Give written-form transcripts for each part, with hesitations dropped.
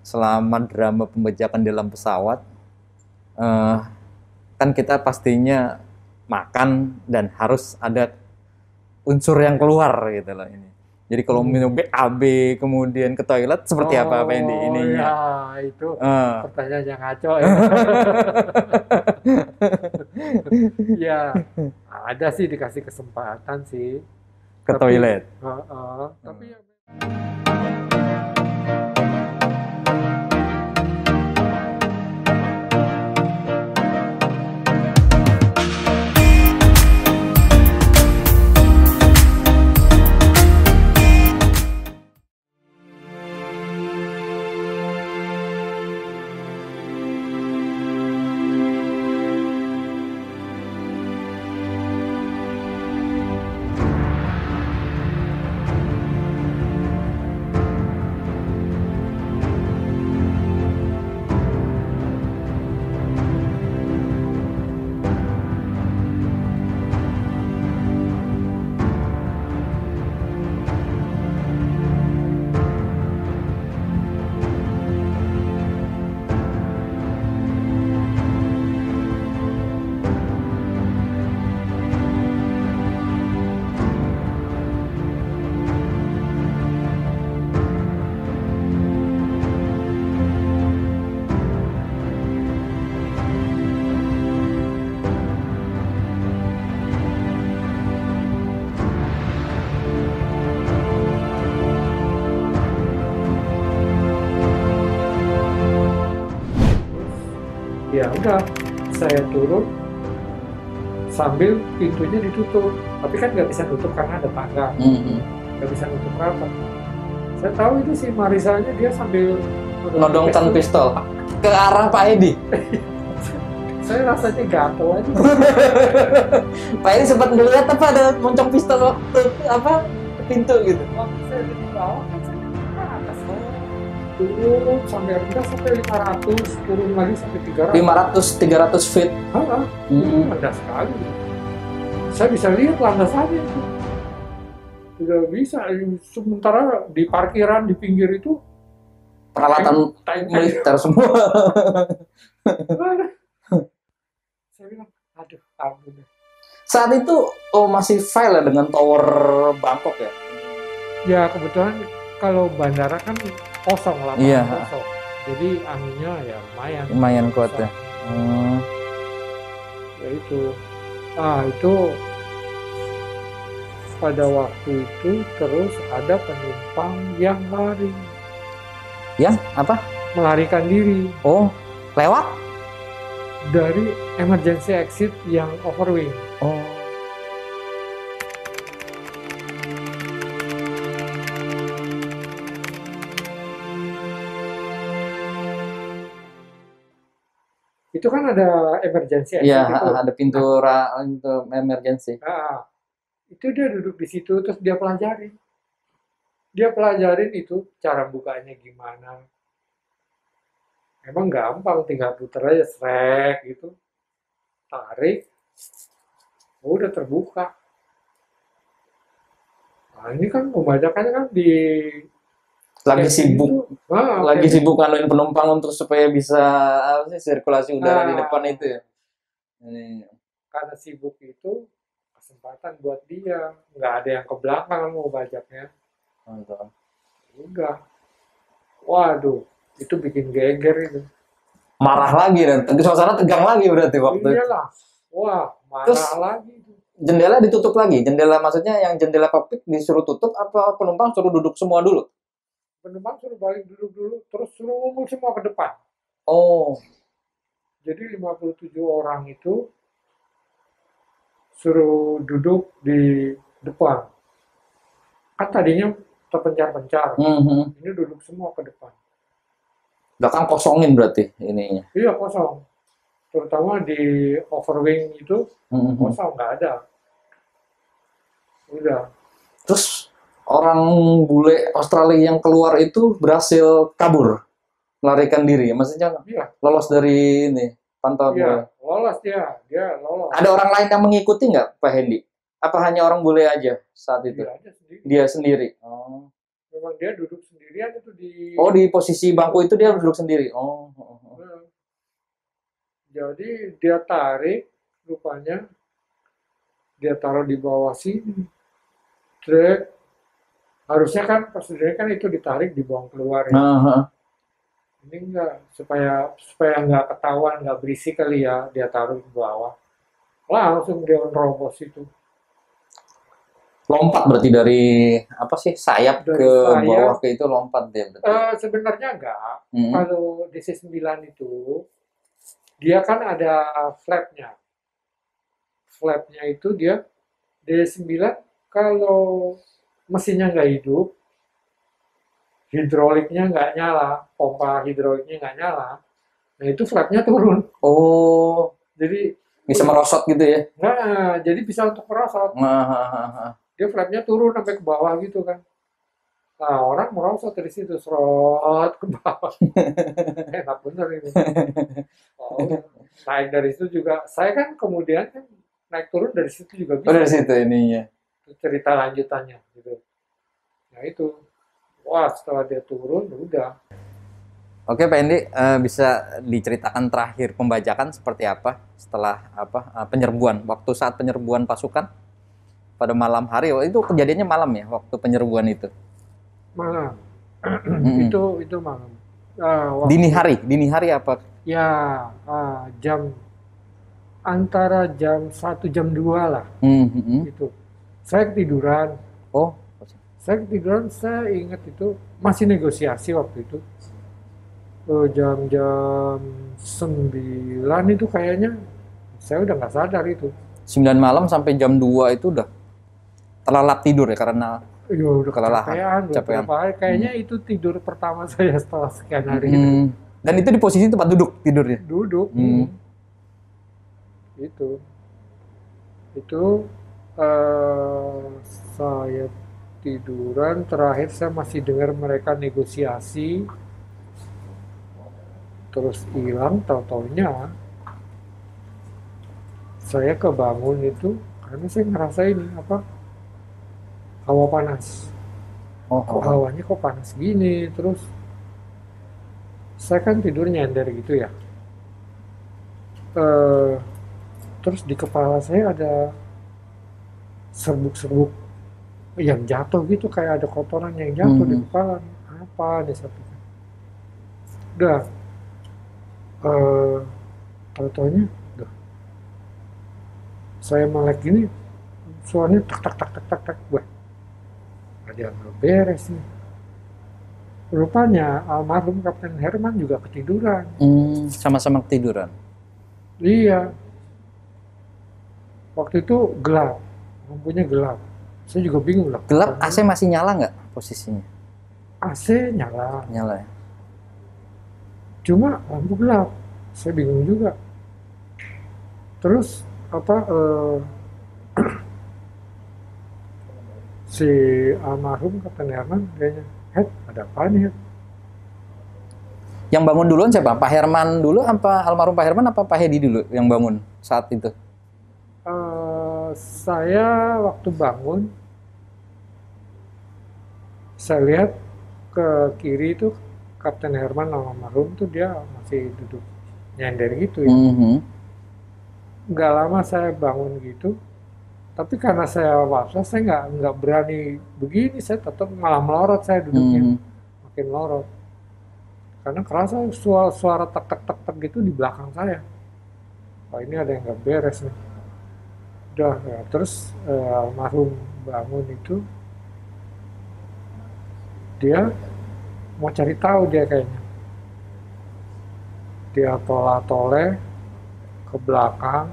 selama drama pembajakan dalam pesawat, eh, kan kita pastinya makan dan harus ada unsur yang keluar gitu loh ini. Jadi kalau minum BAB kemudian ke toilet seperti apa yang di ininya? Ya, itu pertanyaan yang ngaco ya. Ya, ada sih dikasih kesempatan sih. Ke toilet. Tapi ya ya udah, saya turun sambil pintunya ditutup. Tapi kan nggak bisa tutup karena ada tangga, nggak bisa tutup rapat. Saya tahu itu si Marisanya dia sambil Nodongkan pistol ke arah Pak Edi. Saya rasanya gatel aja. Pak Edi sempat melihat apa ada moncong pistol waktu apa pintu gitu. Waktu saya di bawah kan saya di atas. Turun sampai rendah sampai 500, turun lagi sampai 300. 300 feet. Rendah sekali. Saya bisa lihat landasannya itu. Tidak bisa. Sementara di parkiran di pinggir itu Peralatan militer semua. Saya bilang, aduh, ampun. Saat itu masih file ya dengan tower Bangkok ya? Ya kebetulan kalau bandara kan kosong lah, Iya. kosong. Jadi anginnya ya lumayan. Lumayan kuat ya. Ya itu. Itu pada waktu itu terus ada penumpang yang lari. Yang apa? Melarikan diri. Oh, lewat? Dari emergency exit yang overwing. Oh. Itu kan ada emergency exit. Iya, itu. ada pintu emergency. Itu dia duduk di situ terus dia pelajarin. Dia pelajarin itu cara bukanya gimana. Emang gampang, tinggal puter aja srek gitu. Tarik. Udah terbuka. Nah, ini kan pembajakannya kan di lagi sibuk. Lagi sibuk nganuin penumpang untuk supaya bisa sirkulasi udara di depan itu ya. Karena sibuk itu kesempatan buat dia. Nggak ada yang ke belakang mau bajaknya. Udah. Waduh, itu bikin geger itu. Marah lagi dan suasana tegang lagi berarti waktu itu. Iyalah. Wah, marah terus, lagi. Jendela ditutup lagi? Jendela maksudnya yang jendela kokpit disuruh tutup apa penumpang suruh duduk semua dulu? Penumpang suruh balik duduk dulu, terus suruh ngumpul semua ke depan. Oh. Jadi 57 orang itu suruh duduk di depan. Kan tadinya terpencar-pencar. Ini duduk semua ke depan. Belakang kosongin berarti ininya? Iya, kosong. Terutama di overwing itu kosong, nggak ada. Udah. Terus orang bule Australia yang keluar itu berhasil kabur, melarikan diri, maksudnya lolos dari ini pantauan. Iya, lolos dia lolos. Ada orang lain yang mengikuti nggak Pak Hendy? Apa hanya orang bule aja saat itu? Dia sendiri. Oh. memang dia duduk sendirian itu di. Oh, di posisi bangku itu dia duduk sendiri. Oh. Nah, jadi dia tarik, rupanya dia taruh di bawah sini. Trek. Harusnya kan prosedurnya kan itu ditarik dibuang keluar ya. Ini enggak, supaya nggak ketahuan, nggak berisik kali ya, dia taruh di bawah. Langsung dia nerobos itu. Lompat berarti dari apa sih, sayap Dari ke sayap, bawah ke itu lompat dia berarti. sebenarnya enggak. Kalau DC-9 itu, dia kan ada flapnya. Flapnya itu dia DC-9 kalau mesinnya nggak hidup, hidroliknya nggak nyala, pompa hidroliknya nggak nyala, nah itu flapnya turun. Oh, jadi bisa merosot gitu ya? Nah, jadi bisa untuk merosot. Dia flapnya turun sampai ke bawah gitu kan. Nah, orang merosot dari situ, serot ke bawah. Enak bener ini. Oh, naik dari situ juga. Saya kan kemudian kan naik turun dari situ juga bisa. Oh, dari situ ininya. Cerita lanjutannya gitu. Nah itu, wah setelah dia turun, udah. Oke Pak Endi, bisa diceritakan terakhir pembajakan seperti apa setelah penyerbuan, waktu saat penyerbuan pasukan pada malam hari. Itu kejadiannya malam ya, waktu penyerbuan itu? Malam. Itu malam. Dini hari apa? Ya, antara jam 1 jam 2 lah. Itu. Saya ketiduran. Oh. Saya ketiduran, saya ingat itu masih negosiasi waktu itu. Jam-jam 9 itu kayaknya saya udah nggak sadar itu. 9 malam sampai jam 2 itu udah terlelap tidur ya karena udah kelelahan, capaian. Kayaknya itu tidur pertama saya setelah sekian hari itu. Dan itu di posisi tempat duduk tidurnya? Duduk. Itu saya tiduran, terakhir saya masih dengar mereka negosiasi, terus hilang, tau-taunya saya kebangun itu karena saya ngerasain hawa panas. Hawanya kok panas gini, terus saya kan tidur nyender gitu ya. Terus di kepala saya ada serbuk-serbuk yang jatuh gitu, kayak ada kotoran yang jatuh di kepala. Apa nih satu? Udah, tau-taunya, saya melek gini, suaranya tak. Wah, ada yang nggak beres nih. Rupanya almarhum Kapten Herman juga ketiduran. Sama-sama ketiduran? Iya. Waktu itu gelap, lampunya gelap. Saya juga bingung lah. Gelap, AC masih nyala nggak posisinya? AC nyala. Nyala ya? Cuma lampu gelap. Saya bingung juga. Terus si almarhum Kapten Herman kayaknya, ada apa nih? Yang bangun duluan siapa? Pak Herman dulu apa almarhum Pak Herman apa Pak Hedi dulu yang bangun saat itu? Saya waktu bangun, saya lihat ke kiri itu Kapten Herman almarhum tuh dia masih duduk nyender gitu ya. Nggak lama saya bangun gitu, tapi karena saya was-was, saya nggak berani begini, saya tetap malah melorot, saya duduknya makin melorot. Karena kerasa suara tek gitu di belakang saya. Wah, ini ada yang nggak beres nih. Udah, ya. Terus almarhum bangun itu, dia mau cari tahu dia kayaknya. Dia tola-tole ke belakang,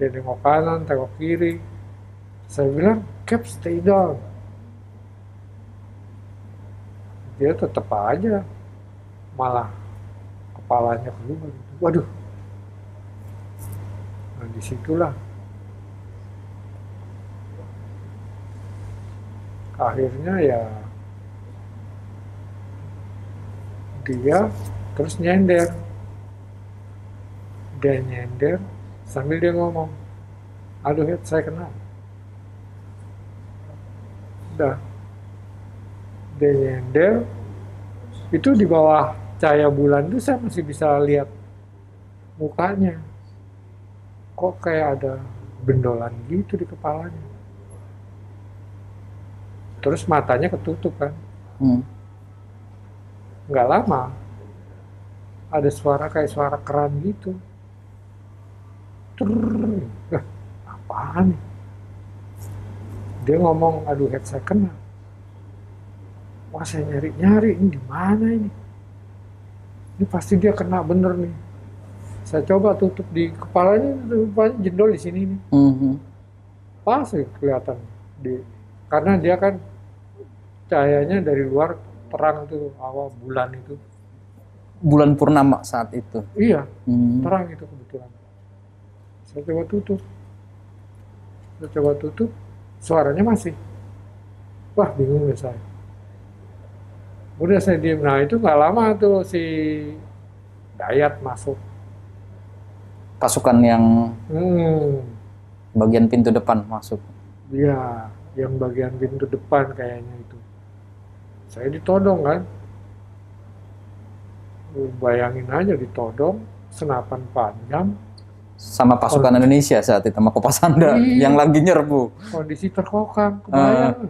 dia nengok kanan, tengok kiri. Saya bilang, Cap, stay down. Dia tetap aja, malah kepalanya keluar. Waduh. Nah, disitulah akhirnya ya dia terus nyender. Dia nyender sambil dia ngomong, aduh, saya kenal. Udah. Dia nyender, itu di bawah cahaya bulan itu saya masih bisa lihat mukanya. Kok kayak ada bendolan gitu di kepalanya. Terus matanya ketutup kan. Nggak lama, ada suara kayak suara keran gitu. Apaan nih? Dia ngomong, aduh head saya kena. Wah saya nyari-nyari, ini di mana ini? Ini pasti dia kena bener nih. Saya coba tutup di kepalanya, rupanya jendol di sini nih. Pas kelihatan. Karena dia kan cahayanya dari luar terang tuh, awal bulan itu. Bulan purnama saat itu? Iya, terang itu kebetulan. Saya coba tutup, suaranya masih. Wah bingung deh saya. Udah saya diem. Nah itu nggak lama tuh si Dayat masuk. Pasukan yang bagian pintu depan masuk? Iya, yang bagian pintu depan kayaknya itu. Saya ditodong kan. Bayangin aja ditodong, senapan panjang. Sama pasukan Indonesia saat itu, sama Kopasanda yang lagi nyerbu. Kondisi terkokang, kebayang.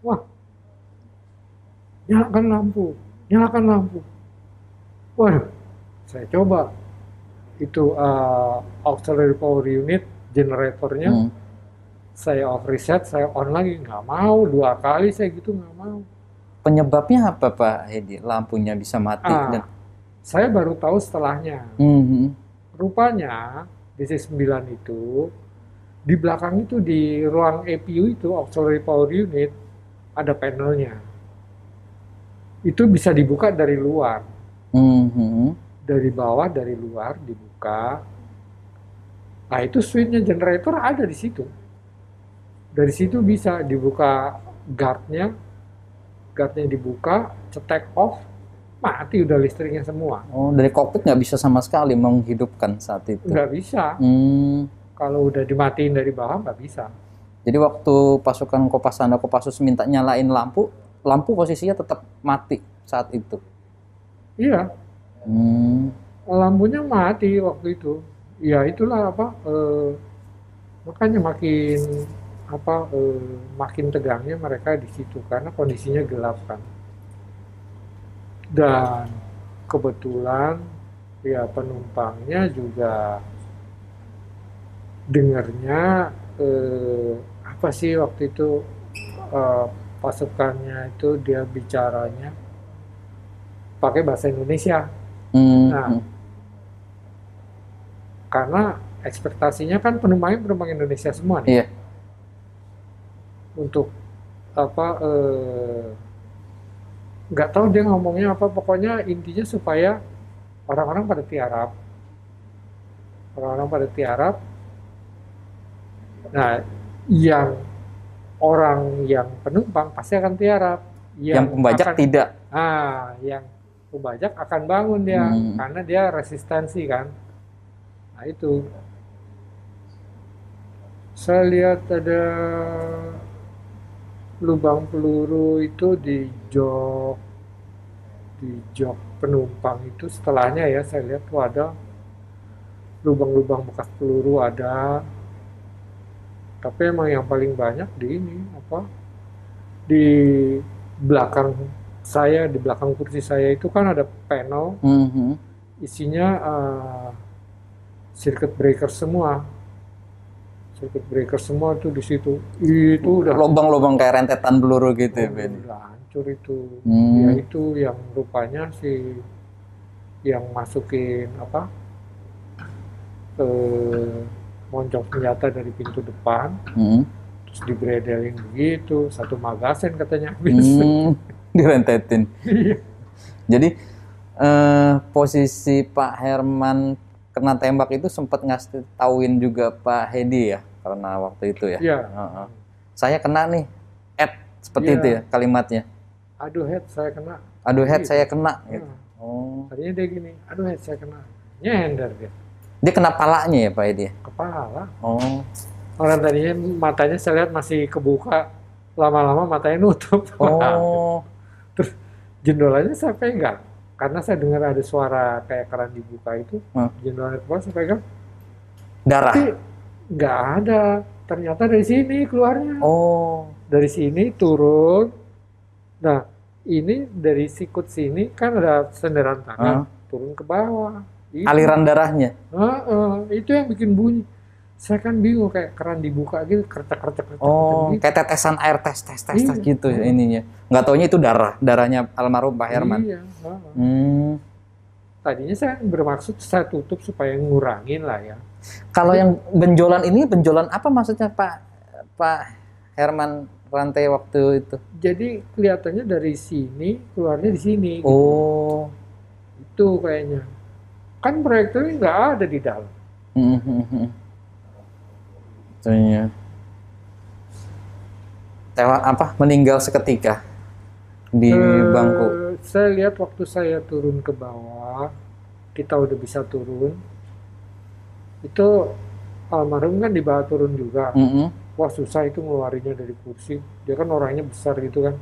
Wah, nyalakan lampu. Waduh, saya coba. Itu auxiliary power unit, generatornya. Saya off reset, saya on lagi. Nggak mau, 2 kali saya gitu nggak mau. Penyebabnya apa Pak Hedi? Lampunya bisa mati? Saya baru tahu setelahnya. Rupanya DC-9 itu di belakang itu di ruang APU itu auxiliary power unit ada panelnya. Itu bisa dibuka dari luar. Dari bawah, dari luar dibuka. Nah itu switchnya generator ada di situ. Dari situ bisa dibuka guardnya dibuka, cetek off, mati udah listriknya semua. Oh, dari kokpit nggak bisa sama sekali menghidupkan saat itu? Nggak bisa. Kalau udah dimatiin dari bawah nggak bisa. Jadi waktu pasukan Kopasanda Kopassus minta nyalain lampu posisinya tetap mati saat itu? Iya. Lampunya mati waktu itu. Ya itulah makanya makin tegangnya mereka di situ karena kondisinya gelap kan. Dan kebetulan ya penumpangnya juga dengarnya apa sih waktu itu pasukannya itu dia bicaranya pakai bahasa Indonesia. Nah, karena ekspektasinya kan penumpang Indonesia semua nih. Iya. Untuk nggak tahu dia ngomongnya apa, pokoknya intinya supaya orang-orang pada tiarap. Nah, orang yang penumpang pasti akan tiarap. Yang pembajak tidak. Yang pembajak akan bangun dia karena dia resistensi kan. Nah itu saya lihat ada lubang peluru itu di jok penumpang itu. Setelahnya ya saya lihat tuh ada lubang-lubang bekas peluru ada. Tapi emang yang paling banyak di belakang saya, di belakang kursi saya itu kan ada panel, isinya circuit breaker semua tuh di situ. Itu udah lubang-lubang kayak rentetan peluru gitu ya, Ben? Udah hancur itu. Ya itu yang rupanya yang masukin moncong senjata dari pintu depan, terus dibredelin begitu, 1 magazen katanya habis. Direntetin. Jadi posisi Pak Herman kena tembak itu sempat ngasih tauin juga Pak Hedi ya, karena waktu itu ya. Iya. Saya kena nih, seperti itu ya kalimatnya. Aduh head saya kena. Aduh head saya kena. Gitu. Tadinya dia gini, aduh head saya kena. Nyender dia. Dia kena palanya ya Pak Hedi? Kepala. Orang tadinya matanya saya lihat masih kebuka, lama-lama matanya nutup. Oh. Jendelanya saya pegang karena saya dengar ada suara kayak keran dibuka itu. Jendelanya keluar saya pegang. Darah? Tapi nggak ada. Ternyata dari sini keluarnya. Oh. Dari sini turun. Nah, ini dari sikut sini kan ada senderan tangan. Turun ke bawah. Itu. Aliran darahnya? Itu yang bikin bunyi. Saya kan bingung kayak keran dibuka gitu, kertek-kertek. Oh, gitu. Kayak tetesan air tes gitu ininya. Nggak taunya itu darahnya almarhum Pak Herman. Iya. Tadinya saya bermaksud saya tutup supaya ngurangin lah ya. Kalau yang benjolan ini, benjolan apa maksudnya Pak Herman rantai waktu itu? Jadi kelihatannya dari sini, keluarnya di sini. Oh. Gitu. Itu kayaknya. Kan proyektilnya nggak ada di dalam. Itunya. Meninggal seketika di bangku. Saya lihat waktu saya turun ke bawah, kita udah bisa turun. Itu almarhum kan dibawa turun juga. Wah susah itu ngeluarinnya dari kursi. Dia kan orangnya besar gitu kan.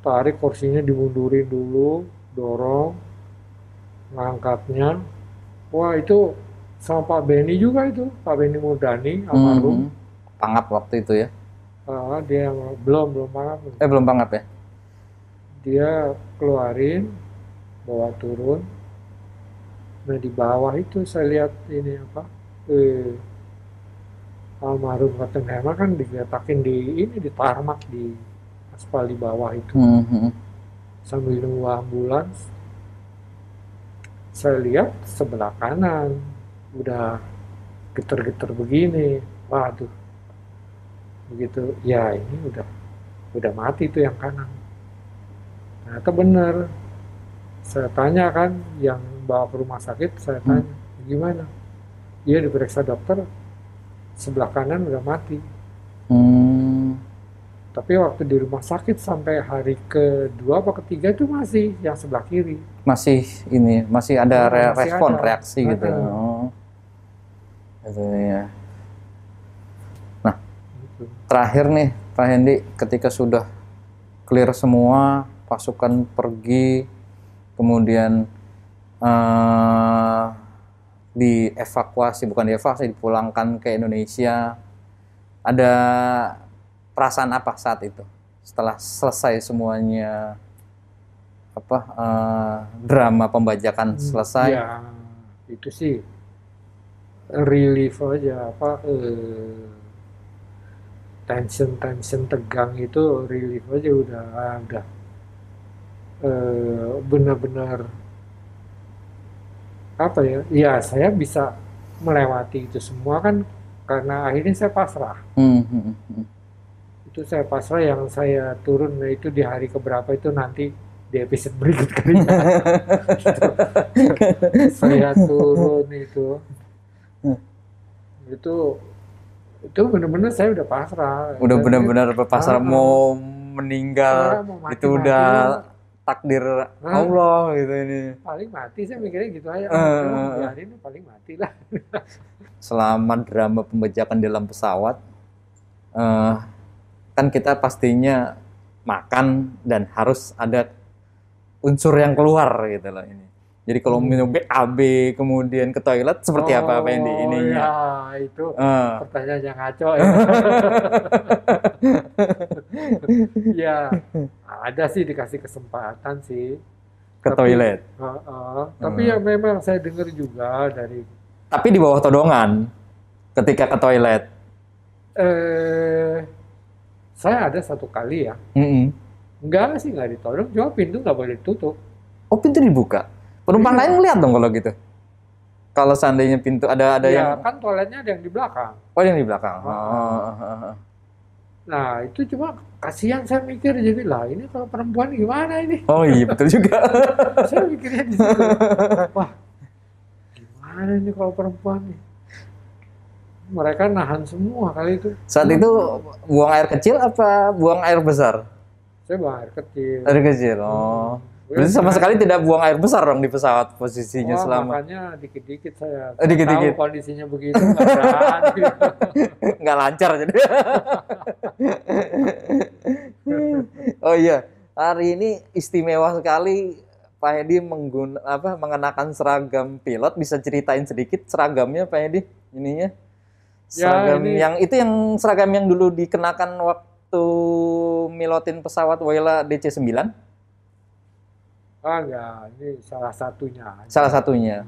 Tarik kursinya dimundurin dulu, dorong, ngangkatnya. Wah itu sama Pak Benny juga itu, Pak Benny Murdani, almarhum. Pangap waktu itu ya? Dia belum pangap. Belum pangap ya? Dia keluarin, bawa turun. Nah di bawah itu saya lihat ini almarhum Kapten Herman kan digetakin di tarmak di aspal di bawah itu. Sambil nunggu ambulans, saya lihat sebelah kanan udah geter-geter begini. Waduh, begitu ya ini udah mati tuh yang kanan. Ternyata bener. Saya tanya kan yang bawa ke rumah sakit, saya tanya gimana? Dia diperiksa dokter, sebelah kanan udah mati. Tapi waktu di rumah sakit sampai hari kedua atau ketiga itu masih yang sebelah kiri. Masih ada reaksi gitu. Itu ya. Nah, terakhir nih Pak Hendy, ketika sudah clear semua, pasukan pergi, kemudian dipulangkan ke Indonesia, ada perasaan apa saat itu setelah selesai semuanya, drama pembajakan selesai? Ya itu sih relief aja, tension tegang itu relief aja, udah benar-benar ya saya bisa melewati itu semua kan karena akhirnya saya pasrah. Itu saya pasrah, yang saya turun itu di hari keberapa itu nanti di episode berikut kali. Saya turun itu benar-benar saya udah pasrah. Udah benar-benar pasrah mau meninggal, itu udah takdir Allah gitu ini. Paling mati, saya mikirnya gitu aja. Biarin paling mati lah. Selama drama pembajakan dalam pesawat, kan kita pastinya makan dan harus ada unsur yang keluar gitu loh ini. Jadi kalau minum BAB kemudian ke toilet seperti apa Pak Hendy ininya? Ya itu pertanyaan yang ngaco ya. Ya ada sih dikasih kesempatan sih ke toilet. Tapi ya memang saya dengar juga dari. Tapi di bawah todongan ketika ke toilet. Saya ada satu kali ya. Enggak sih, nggak ditodong, cuma pintu nggak boleh ditutup. Oh, pintu dibuka. Penumpang lain ngeliat dong kalau gitu. Kalau seandainya pintu ada ya, yang kan toiletnya ada yang di belakang. Oh, yang di belakang. Nah, itu cuma kasihan, saya mikir jadi lah ini kalau perempuan gimana ini? Oh iya betul juga. Saya mikirnya di situ. Wah, gimana ini kalau perempuan nih? Mereka nahan semua kali itu. Saat itu buang air kecil apa buang air besar? Saya buang air kecil. Air kecil. Oh. Berarti sama sekali tidak buang air besar dong di pesawat posisinya selama. Makanya dikit-dikit saya dikit-dikit. tahu kondisinya begitu, nggak berani. Nggak lancar jadi. Oh iya, hari ini istimewa sekali Pak Hedi mengenakan seragam pilot. Bisa ceritain sedikit seragamnya Pak Hedi ininya? Seragam yang seragam yang dulu dikenakan waktu milotin pesawat Woyla DC-9? Enggak, ini salah satunya. Salah satunya.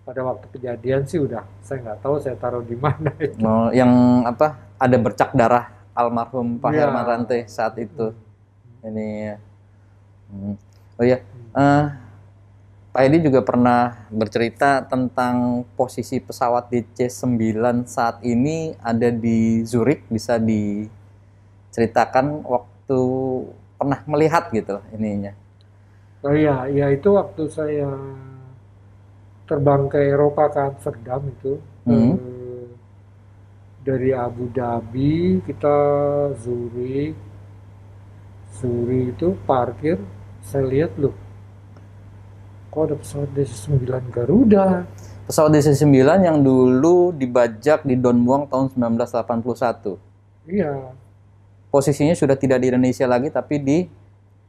Pada waktu kejadian sih saya nggak tahu saya taruh di mana itu. Oh, yang ada bercak darah almarhum Pak Herman Rante saat itu. Ini ya. Oh ya, Pak Hedi juga pernah bercerita tentang posisi pesawat DC-9 saat ini ada di Zurich. Bisa diceritakan waktu pernah melihat gitu ininya? Oh iya, itu waktu saya terbang ke Eropa ke Amsterdam itu. Dari Abu Dhabi kita Zurich itu parkir, saya lihat loh, kok ada pesawat DC-9 Garuda. Pesawat DC-9 yang dulu dibajak di Don Mueang tahun 1981. Iya. Posisinya sudah tidak di Indonesia lagi, tapi di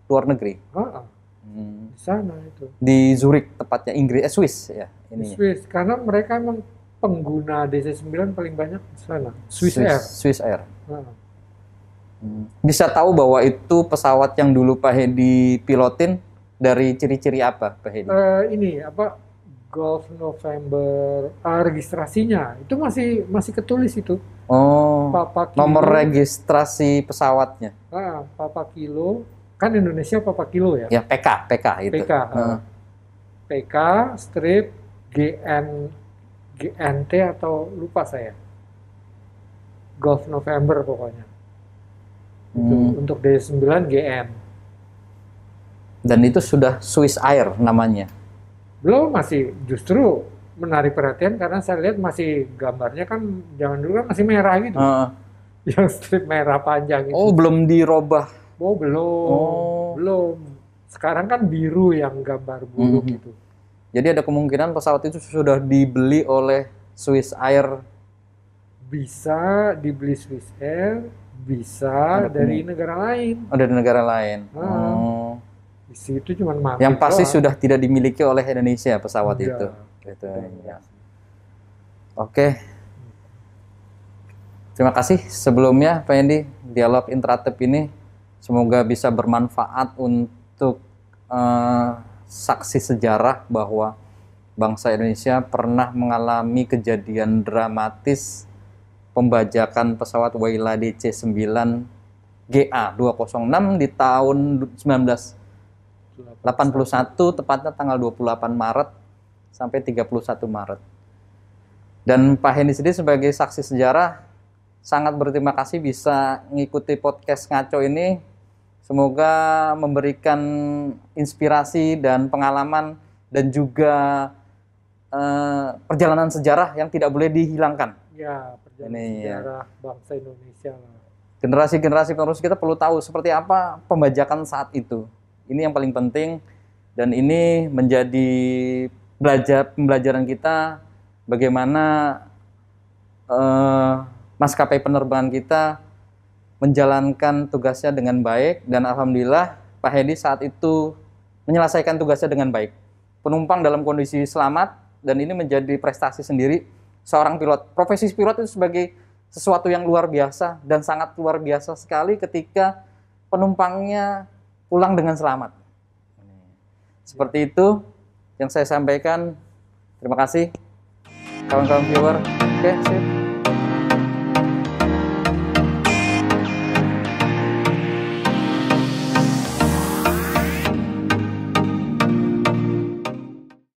luar negeri. Di sana itu. Di Zurich, tepatnya Swiss ya. Swiss, karena mereka emang pengguna DC-9 paling banyak di sana. Swiss Air. Bisa tahu bahwa itu pesawat yang dulu Pak Hedi pilotin dari ciri-ciri apa Pak Hedi? Golf November, registrasinya itu masih ketulis itu. Oh, Papa Kilo, nomor registrasi pesawatnya. Papa Kilo, kan Indonesia Papa Kilo ya? Ya, PK itu. PK strip GNT atau lupa saya. Golf November pokoknya. Untuk DC-9 GN. Dan itu sudah Swiss Air namanya. Belum, masih justru menarik perhatian karena saya lihat masih gambarnya kan zaman dulu kan masih merah gitu. Yang strip merah panjang itu. Oh, belum dirubah. Oh, belum. Sekarang kan biru yang gambar burung itu. Jadi ada kemungkinan pesawat itu sudah dibeli oleh Swiss Air. Bisa dibeli Swiss Air, bisa dari negara lain. Oh, dari negara lain. Di situ cuma mampir. Yang pasti sudah tidak dimiliki oleh Indonesia pesawat itu. Gitu, ya. Oke. Terima kasih sebelumnya Pak Hedi, dialog Intratep ini semoga bisa bermanfaat untuk saksi sejarah bahwa bangsa Indonesia pernah mengalami kejadian dramatis pembajakan pesawat Woyla DC-9 GA-206 di tahun 1981, tepatnya tanggal 28 Maret sampai 31 Maret. Dan Pak Hedi sendiri sebagai saksi sejarah sangat berterima kasih bisa mengikuti podcast Ngaco ini. Semoga memberikan inspirasi dan pengalaman dan juga perjalanan sejarah yang tidak boleh dihilangkan. Ya, perjalanan sejarah bangsa Indonesia. Generasi-generasi penerus kita perlu tahu seperti apa pembajakan saat itu. Ini yang paling penting dan ini menjadi pembelajaran kita bagaimana maskapai penerbangan kita menjalankan tugasnya dengan baik, dan alhamdulillah Pak Hedi saat itu menyelesaikan tugasnya dengan baik. Penumpang dalam kondisi selamat, dan ini menjadi prestasi sendiri seorang pilot. Profesi pilot itu sebagai sesuatu yang luar biasa dan sangat luar biasa sekali ketika penumpangnya pulang dengan selamat. Seperti itu yang saya sampaikan. Terima kasih kawan-kawan viewer. Oke, sip.